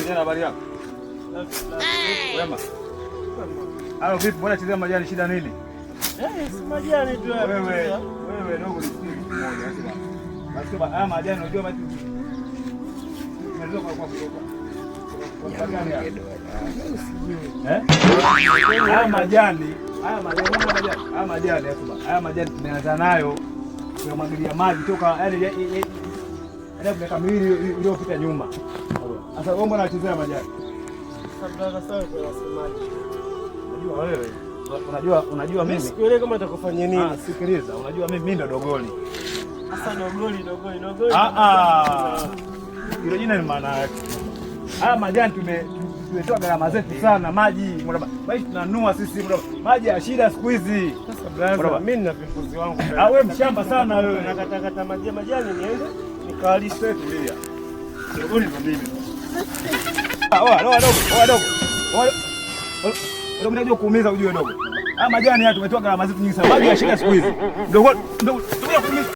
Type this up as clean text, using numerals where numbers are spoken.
Kijana, habari yako? Wema. Halo vipi, mbona chezea majani, shida nini? Si majani tu hapa. Wewe dogo nisikii mmoja basi. Basi baba, haya majani unajua basi. Unaweza kwa haya majani tumeanza nayo kumwagilia maji toka miaka miwili iliyopita nyuma. Sasa wewe mbona unachezea majani? Unajua mimi sikuelewi kama atakufanyia nini. Sikiliza, unajua mimi ndo dogoli. Sasa dogoli. Hilo jina ni maana yake. Haya majani tumetoa gharama zetu sana, maji tunanunua sisi, maji ya shida siku hizi. Sasa brother, mimi nina vimbuzi wangu. Wewe mshamba sana wewe. Nakata majani niende nikalishe kulia. Dogoli ndo mimi. Dogo unajua kuumiza ujue dogo. Haya majani haya tumetoa gharama zetu nyingi sana. Maji ya shida siku hizi. Dogo kuumiza.